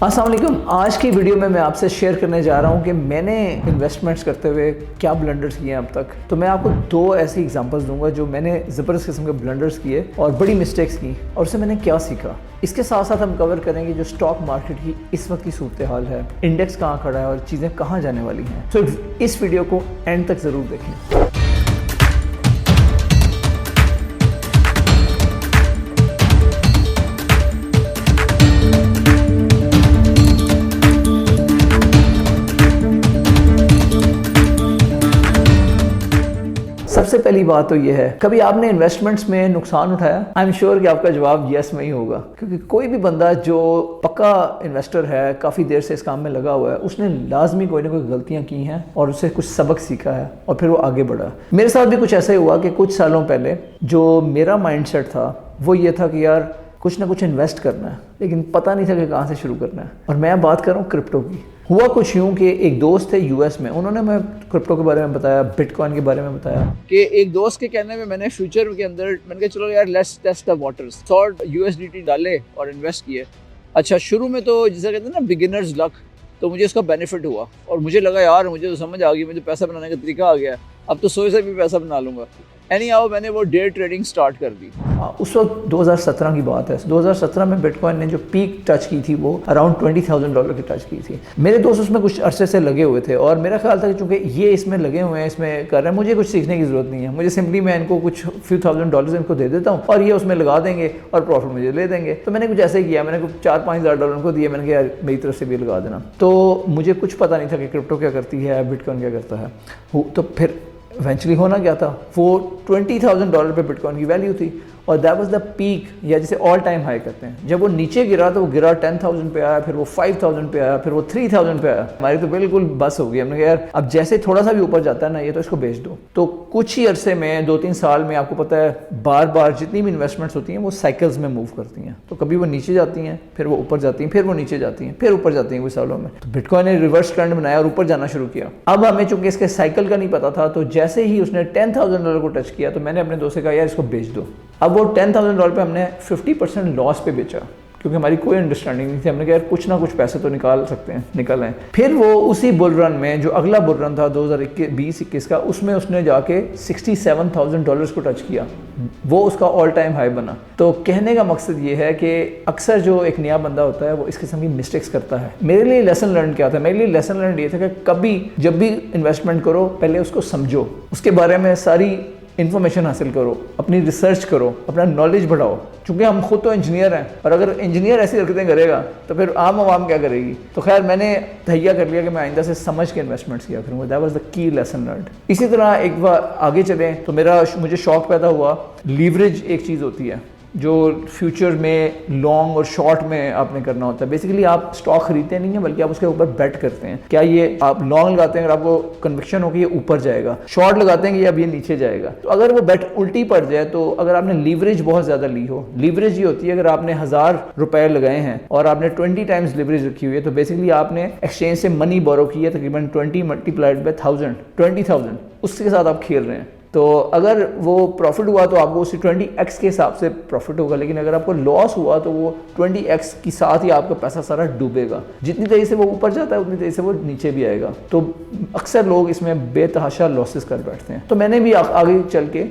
अस्सलाम वालेकुम। आज की वीडियो में मैं आपसे शेयर करने जा रहा हूं कि मैंने इन्वेस्टमेंट्स करते हुए क्या ब्लंडर्स किए हैं अब तक। तो मैं आपको दो ऐसी एग्जांपल्स दूंगा जो मैंने ज़बरदस्त किस्म के ब्लंडर्स किए और बड़ी मिस्टेक्स की और उससे मैंने क्या सीखा। इसके साथ साथ हम कवर करेंगे जो स्टॉक मार्केट की इस वक्त की सूरत हाल है, इंडेक्स कहाँ खड़ा है और चीज़ें कहाँ जाने वाली हैं। तो इस वीडियो को एंड तक ज़रूर देखें। सबसे पहली बात तो ये है, कभी आपने इन्वेस्टमेंट्स में नुकसान उठाया? आई एम श्योर कि आपका जवाब यस में ही होगा, क्योंकि कोई भी बंदा जो पक्का इन्वेस्टर है, काफ़ी देर से इस काम में लगा हुआ है, उसने लाजमी कोई ना कोई गलतियां की हैं और उससे कुछ सबक सीखा है और फिर वो आगे बढ़ा। मेरे साथ भी कुछ ऐसा ही हुआ कि कुछ सालों पहले जो मेरा माइंडसेट था वो ये था कि यार कुछ ना कुछ इन्वेस्ट करना है, लेकिन पता नहीं था कि कहाँ से शुरू करना है। और मैं बात कर रहा हूँ क्रिप्टो की। हुआ कुछ यूँ कि एक दोस्त थे यूएस में, उन्होंने मैं क्रिप्टो के बारे में बताया, बिटकॉइन के बारे में बताया कि एक दोस्त के कहने में मैंने फ्यूचर के अंदर मैंने कहा चलो यार let's test the waters, thought USDT डाले और इन्वेस्ट किए। अच्छा, शुरू में तो जिसे कहते हैं ना बिगिनर्स लक, तो मुझे इसका बेनिफिट हुआ और मुझे लगा यार मुझे तो समझ आ गई, मुझे पैसा बनाने का तरीका आ गया, अब तो 100 से भी पैसा बना लूँगा। एनी हाउ मैंने वो डे ट्रेडिंग स्टार्ट कर दी। उस वक्त 2017 की बात है। 2017 में बिटकॉइन ने जो पीक टच की थी वो अराउंड $20,000 की टच की थी। मेरे दोस्त उसमें कुछ अरसे से लगे हुए थे और मेरा ख्याल था कि चूंकि ये इसमें लगे हुए हैं, इसमें कर रहे हैं, मुझे कुछ सीखने की ज़रूरत नहीं है, मुझे सिंपली मैं इनको कुछ फ्यू $1,000 इनको दे देता हूँ और ये उसमें लगा देंगे और प्रॉफिट मुझे ले देंगे। तो मैंने कुछ ऐसे ही किया, मैंने कुछ $4-5,000 उनको दिए, मैंने कहा यार मेरी तरफ से भी लगा देना। तो मुझे कुछ पता नहीं था कि क्रिप्टो क्या करती है, बिटकॉइन क्या करता है। तो फिर इवेंचुअली होना क्या था, वो $20,000 पे बिटकॉइन की वैल्यू थी और दैट वाज द पीक, या जिसे ऑल टाइम हाई कहते हैं। जब वो नीचे गिरा तो वो गिरा 10,000 पे आया, फिर वो 5,000 पे आया, फिर वो 3,000 पे आया। हमारी तो बिल्कुल बस हो गई। हमने कहा यार अब जैसे थोड़ा सा भी ऊपर जाता है ना ये, तो इसको बेच दो। तो कुछ ही अरसे में 2-3 साल में आपको पता है बार बार जितनी भी इन्वेस्टमेंट्स होती हैं वो साइकिल्स में मूव करती हैं। तो कभी वो नीचे जाती हैं, फिर वो ऊपर जाती हैं, फिर वो नीचे जाती हैं, फिर ऊपर जाती हैं कुछ सालों में। तो बिटकॉइन ने रिवर्स ट्रेंड बनाया और ऊपर जाना शुरू किया। अब हमें चूंकि इसके साइकिल का नहीं पता था, तो जैसे ही उसने $10,000 को टच किया तो मैंने अपने दोस्त से कहा यार इसको बेच दो। अब वो $10,000 पे हमने 50% लॉस पे बेचा, क्योंकि हमारी कोई अंडरस्टैंडिंग नहीं थी। हमने कहा यार कुछ ना कुछ पैसे तो निकाल सकते हैं, निकल आए। फिर वो उसी बुल रन में, जो अगला बुल रन था 2020-21 का, उसमें उसने जाके $67,000 को टच किया, वो उसका ऑल टाइम हाई बना। तो कहने का मकसद ये है कि अक्सर जो एक नया बंदा होता है वो इस किस्म की मिस्टेक्स करता है। मेरे लिए लेसन लर्न क्या था? मेरे लिए लेसन लर्न ये था कि कभी जब भी इन्वेस्टमेंट करो पहले उसको समझो, उसके बारे में सारी इन्फॉर्मेशन हासिल करो, अपनी रिसर्च करो, अपना नॉलेज बढ़ाओ। क्योंकि हम खुद तो इंजीनियर हैं और अगर इंजीनियर ऐसी हरकतें करेगा तो फिर आम आवाम क्या करेगी। तो खैर मैंने तैयार कर लिया कि मैं आइंदा से समझ के इन्वेस्टमेंट्स किया करूँगा। That was the key lesson learn. इसी तरह एक बार आगे चलें तो मुझे शौक पैदा हुआ, लीवरेज एक चीज़ होती है जो फ्यूचर में लॉन्ग और शॉर्ट में आपने करना होता है। बेसिकली आप स्टॉक खरीदते नहीं हैं, बल्कि आप उसके ऊपर बेट करते हैं। क्या ये आप लॉन्ग लगाते हैं अगर आपको कन्विक्शन हो कि ये ऊपर जाएगा, शॉर्ट लगाते हैं कि अब ये नीचे जाएगा। तो अगर वो बेट उल्टी पड़ जाए, तो अगर आपने लीवरेज बहुत ज़्यादा ली हो, लीवरेज ये होती है अगर आपने $1,000 लगाए हैं और आपने 20 टाइम्स लीवरेज रखी हुई है, तो बेसिकली आपने एक्सचेंज से मनी बोरो की है, तकरीबन 20 मल्टीप्लाइड बाय 1000, 20,000, उसके साथ आप खेल रहे हैं। तो अगर वो प्रॉफिट हुआ तो आपको उसी 20x के हिसाब से प्रॉफिट होगा, लेकिन अगर आपको लॉस हुआ तो वो 20x के साथ ही आपका पैसा सारा डूबेगा। जितनी तेज़ी से वो ऊपर जाता है उतनी तेज़ी से वो नीचे भी आएगा। तो अक्सर लोग इसमें बेतहाशा लॉसेस कर बैठते हैं। तो मैंने भी आगे चल के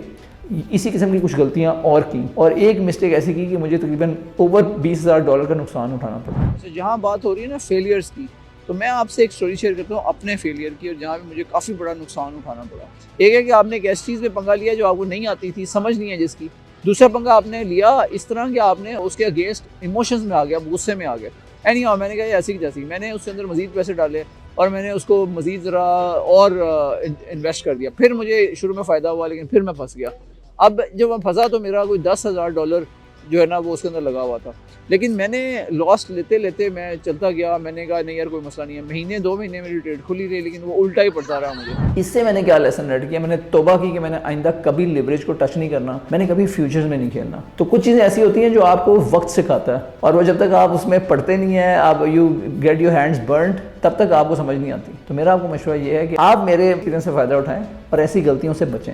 इसी किस्म की कुछ गलतियां और की, और एक मिस्टेक ऐसी की कि मुझे तकरीबन ओवर $20,000 का नुकसान उठाना पड़ा। तो जहाँ बात हो रही है ना फेलियर्स की, तो मैं आपसे एक स्टोरी शेयर करता हूँ अपने फेलियर की, और जहाँ पे मुझे काफ़ी बड़ा नुकसान उठाना पड़ा। एक है कि आपने एक ऐसी चीज़ में पंगा लिया जो आपको नहीं आती थी, समझ नहीं है जिसकी। दूसरा पंगा आपने लिया इस तरह कि आपने उसके अगेंस्ट इमोशंस में आ गया, गुस्से में आ गया। एनी हाउ मैंने कहा ऐसी की जैसी, मैंने उसके अंदर मज़ीद पैसे डाले और मैंने उसको मज़ीद ज़रा और इन्वेस्ट कर दिया। फिर मुझे शुरू में फ़ायदा हुआ, लेकिन फिर मैं फंस गया। अब जब मैं फंसा तो मेरा कोई $10,000 जो है ना वो उसके अंदर लगा हुआ था, लेकिन मैंने लॉस लेते लेते मैं चलता गया। मैंने कहा नहीं यार कोई मसला नहीं है, महीने 2 महीने मेरी ट्रेड खुली रही, लेकिन वो उल्टा ही पड़ता रहा मुझे। इससे मैंने क्या लेसन लर्न किया? मैंने तौबा की कि मैंने आइंदा कभी लिवरेज को टच नहीं करना, मैंने कभी फ्यूचर्स में नहीं खेलना। तो कुछ चीज़ें ऐसी होती हैं जो आपको वक्त सिखाता है, और वो जब तक आप उसमें पढ़ते नहीं है, आप you get your hands burned, तब तक आपको समझ नहीं आती। तो मेरा आपको मशवरा ये है कि आप मेरे एक्सपीरियंस से फ़ायदा उठाएं और ऐसी गलतियों से बचें,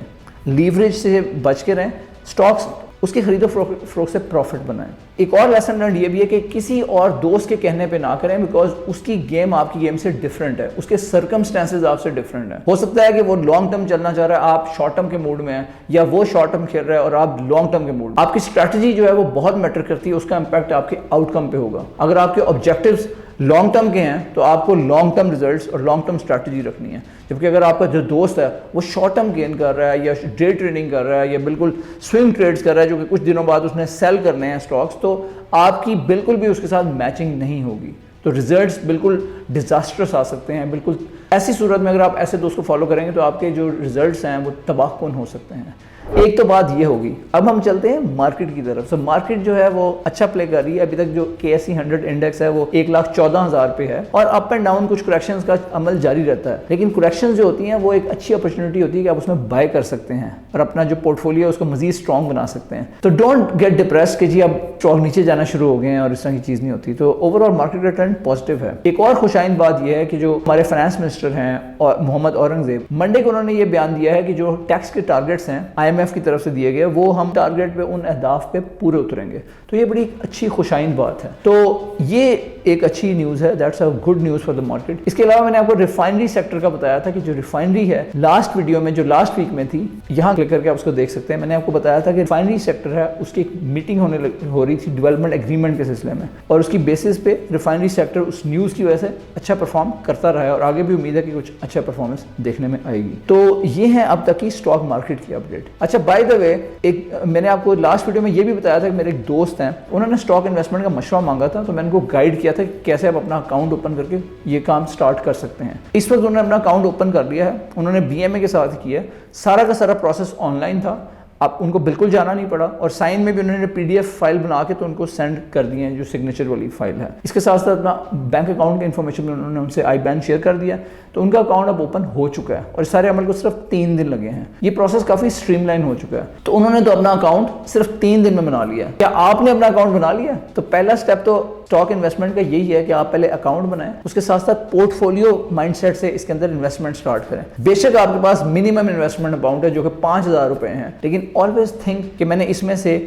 लीवरेज से बच के रहें, स्टॉक्स उसकी खरीदो फरोख्त से प्रॉफिट बनाएं। एक और लेसन लर्न ये भी है कि किसी और दोस्त के कहने पे ना करें, बिकॉज उसकी गेम आपकी गेम से डिफरेंट है, उसके सर्कमस्टेंसेज आपसे डिफरेंट है। हो सकता है कि वो लॉन्ग टर्म चलना चाह रहा है, आप शॉर्ट टर्म के मूड में हैं, या वो शॉर्ट टर्म खेल रहा है और आप लॉन्ग टर्म के मूड। आपकी स्ट्रैटेजी जो है वो बहुत मैटर करती है, उसका इंपैक्ट आपके आउटकम पे होगा। अगर आपके ऑब्जेक्टिव्स लॉन्ग टर्म के हैं तो आपको लॉन्ग टर्म रिजल्ट्स और लॉन्ग टर्म स्ट्रैटेजी रखनी है, जबकि अगर आपका जो दोस्त है वो शॉर्ट टर्म गेन कर रहा है या डे ट्रेडिंग कर रहा है या बिल्कुल स्विंग ट्रेड्स कर रहा है जो कि कुछ दिनों बाद उसने सेल करने हैं स्टॉक्स, तो आपकी बिल्कुल भी उसके साथ मैचिंग नहीं होगी, तो रिजल्ट्स बिल्कुल डिजास्टर्स आ सकते हैं। बिल्कुल ऐसी सूरत में अगर आप ऐसे दोस्त को फॉलो करेंगे तो आपके जो रिजल्ट्स हैं वो तबाहकुन हो सकते हैं। एक तो बात ये होगी। अब हम चलते हैं मार्केट की तरफ। मार्केट जो है वो अच्छा प्ले कर रही है। अभी तक जो KSE 100 इंडेक्स है वो 1,14,000 पे है और अप एंड डाउन कुछ करेक्शंस का अमल जारी रहता है, लेकिन करेक्शंस जो होती हैं वो एक अच्छी अपॉर्चुनिटी होती है कि आप उसमें बाय कर सकते हैं और अपना जो पोर्टफोलियो है उसको मजीद स्ट्रॉन्ग बना सकते हैं। तो डोंट गेट डिप्रेस्ड कि जी अब स्टॉक नीचे जाना शुरू हो गए हैं और इस तरह की चीज़ नहीं होती। तो ओवरऑल मार्केट का ट्रेंड पॉजिटिव है। एक और खुशाइन बात यह है कि जो हमारे फाइनेंस मिनिस्टर हैं और मोहम्मद औरंगजेब, मंडे को उन्होंने ये बयान दिया है कि जो टैक्स के टारगेट्स हैं IMF की तरफ से दिए गए वो हम टारगेट पे उन अहदाफ पे पूरे उतरेंगे। तो ये बड़ी अच्छी खुशाइन बात है। तो ये एक अच्छी न्यूज़ है, that's a good news for the market. इसके अलावा मैंने आपको रिफाइनरी सेक्टर का बताया था कि जो रिफाइनरी है लास्ट वीडियो में जो लास्ट वीक में थी, यहाँ क्लिक करके आप उसको देख सकते हैं। मैंने आपको बताया था कि रिफाइनरी सेक्टर है उसकी एक मीटिंग हो रही थी डेवलपमेंट एग्रीमेंट के सिलसिले में, और उसकी बेसिस पे रिफाइनरी सेक्टर उस न्यूज़ की वजह से अच्छा परफॉर्म करता रहा है और आगे भी उम्मीद है कि कुछ अच्छा परफॉर्मेंस देखने में आएगी। तो ये है अब तक की स्टॉक मार्केट की अपडेट। अच्छा, बाय द वे एक मैंने आपको लास्ट वीडियो में ये भी बताया था कि मेरे एक दोस्त हैं, उन्होंने स्टॉक इन्वेस्टमेंट का मशवरा मांगा था, तो मैंने उनको गाइड किया था कि कैसे आप अपना अकाउंट ओपन करके ये काम स्टार्ट कर सकते हैं। इस वक्त उन्होंने अपना अकाउंट ओपन कर लिया है, उन्होंने BMA के साथ किया है, सारा का सारा प्रोसेस ऑनलाइन था, आप उनको बिल्कुल जाना नहीं पड़ा, और साइन में भी उन्होंने PDF फाइल बना के तो उनको सेंड कर दिए हैं जो सिग्नेचर वाली फाइल है। इसके साथ साथ अपना बैंक अकाउंट की इन्फॉर्मेशन भी उन्होंने उनसे IBAN शेयर कर दिया, तो उनका अकाउंट अब ओपन हो चुका है और सारे अमल को सिर्फ 3 दिन लगे हैं। ये प्रोसेस काफ़ी स्ट्रीमलाइन हो चुका है। तो उन्होंने तो अपना अकाउंट सिर्फ 3 दिन में बना लिया। क्या आपने अपना अकाउंट बना लिया? तो पहला स्टेप तो स्टॉक इन्वेस्टमेंट का यही है कि आप पहले अकाउंट बनाएं, उसके साथ साथ पोर्टफोलियो माइंडसेट से इसके अंदर इन्वेस्टमेंट स्टार्ट करें। बेशक आपके पास मिनिमम इन्वेस्टमेंट अमाउंट है जो कि 5,000 रुपए है, लेकिन ऑलवेज थिंक कि मैंने इसमें से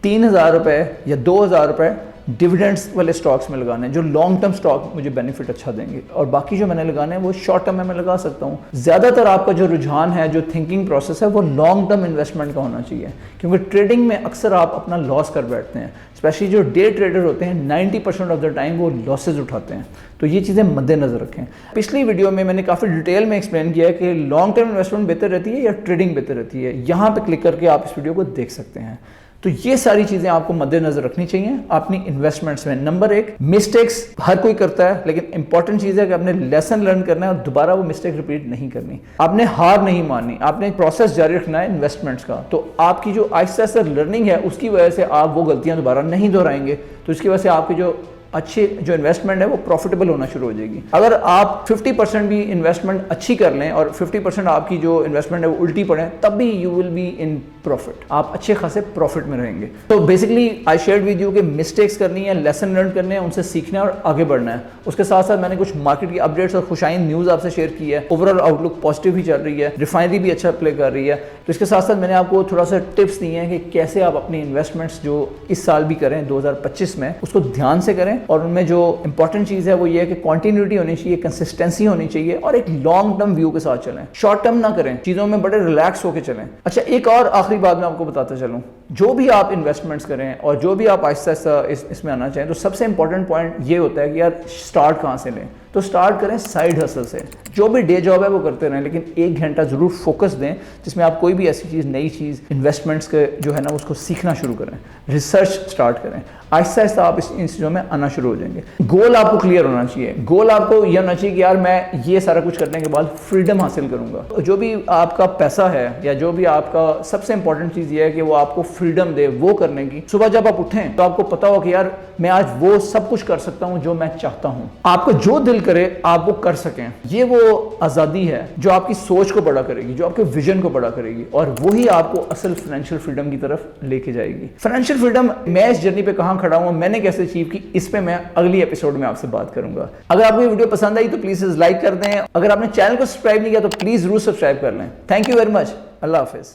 3,000 रुपए या 2,000 रुपए डिविडेंड्स वाले स्टॉक्स में लगाने हैं जो लॉन्ग टर्म स्टॉक मुझे बेनिफिट अच्छा देंगे, और बाकी जो मैंने लगाने हैं वो शॉर्ट टर्म में मैं लगा सकता हूँ। ज़्यादातर आपका जो रुझान है, जो थिंकिंग प्रोसेस है, वो लॉन्ग टर्म इन्वेस्टमेंट का होना चाहिए, क्योंकि ट्रेडिंग में अक्सर आप अपना लॉस कर बैठते हैं। स्पेशली जो डे ट्रेडर होते हैं 90% ऑफ द टाइम वो लॉसेज उठाते हैं। तो ये चीज़ें मद्देनजर रखें। पिछली वीडियो में मैंने काफ़ी डिटेल में एक्सप्लेन किया है कि लॉन्ग टर्म इन्वेस्टमेंट बेहतर रहती है या ट्रेडिंग बेहतर रहती है। यहाँ पे क्लिक करके आप इस वीडियो को देख सकते हैं। तो ये सारी चीजें आपको मद्देनजर रखनी चाहिए अपनी इन्वेस्टमेंट्स में। नंबर 1, मिस्टेक्स हर कोई करता है, लेकिन इंपॉर्टेंट चीज है कि आपने लेसन लर्न करना है और दोबारा वो मिस्टेक रिपीट नहीं करनी। आपने हार नहीं माननी, आपने प्रोसेस जारी रखना है इन्वेस्टमेंट्स का। तो आपकी जो आहिस्ता आहिस्ता लर्निंग है उसकी वजह से आप वो गलतियां दोबारा नहीं दोहराएंगे, तो इसकी वजह से आपकी जो अच्छी जो इन्वेस्टमेंट है वो प्रॉफिटेबल होना शुरू हो जाएगी। अगर आप 50% भी इन्वेस्टमेंट अच्छी कर लें और 50% आपकी जो इन्वेस्टमेंट है वो उल्टी पड़े, तब भी you will be in profit, आप अच्छे खासे प्रॉफिट में रहेंगे। तो basically I shared with you कि मिस्टेक्स करनी है, लेसन लर्न करने हैं, उनसे सीखना है और आगे बढ़ना है। उसके साथ साथ मैंने कुछ मार्केट की अपडेट्स और खुशाइन न्यूज़ आपसे शेयर की है। ओवरऑल आउटलुक पॉजिटिव ही चल रही है, रिफाइनरी भी अच्छा प्ले कर रही है। तो इसके साथ साथ मैंने आपको थोड़ा सा टिप्स दिए हैं कि कैसे आप अपनी इन्वेस्टमेंट्स जो इस साल भी करें 2025 में, उसको ध्यान से करें, और उनमें जो इंपॉर्टेंट चीज़ है वो ये है कि कॉन्टिन्यूटी होनी चाहिए, कंसिस्टेंसी होनी चाहिए और एक लॉन्ग टर्म व्यू के साथ चलें। शॉर्ट टर्म ना करें, चीज़ों में बड़े रिलैक्स होकर चलें। अच्छा, एक और आखिरी बात मैं आपको बताता चलूँ, जो भी आप इन्वेस्टमेंट्स करें और जो भी आप आहिस्ता आहिस्ता इसमें आना चाहें, तो सबसे इंपॉर्टेंट पॉइंट ये होता है कि यार स्टार्ट कहाँ से लें। तो स्टार्ट करें साइड हसल से। जो भी डे जॉब है वो करते रहें, लेकिन 1 घंटा जरूर फोकस दें जिसमें आप कोई भी ऐसी चीज़, नई चीज़, इन्वेस्टमेंट्स के जो है ना उसको सीखना शुरू करें, रिसर्च स्टार्ट करें। आहिस्ता आहिस्ता आप इन चीज़ों में आना शुरू हो जाएंगे। गोल आपको क्लियर होना चाहिए। गोल आपको यह होना चाहिए कि यार मैं ये सारा कुछ करने के बाद फ्रीडम हासिल करूंगा। जो भी आपका पैसा है या जो भी आपका, सबसे इंपॉर्टेंट चीज़ ये है कि वो आपको फ्रीडम दे वो करने की। सुबह जब आप उठें तो आपको पता हो कि यार मैं आज वो सब कुछ कर सकता हूँ जो मैं चाहता हूँ। आपको जो दिल करे आप वो कर सकें। ये वो आज़ादी है जो आपकी सोच को बड़ा करेगी, जो आपके विजन को बड़ा करेगी, और वही आपको असल फाइनेंशियल फ्रीडम की तरफ लेके जाएगी। फाइनेंशियल फ्रीडम मैं इस जर्नी पे कहाँ खड़ा हूँ, मैंने कैसे अचीव की, इस पे मैं अगली एपिसोड में आपसे बात करूंगा। अगर आपको ये वीडियो पसंद आई तो प्लीज लाइक कर दें। अगर आपने चैनल को सब्सक्राइब नहीं किया तो प्लीज जरूर सब्सक्राइब कर लें। Thank you very much. Allah Hafiz.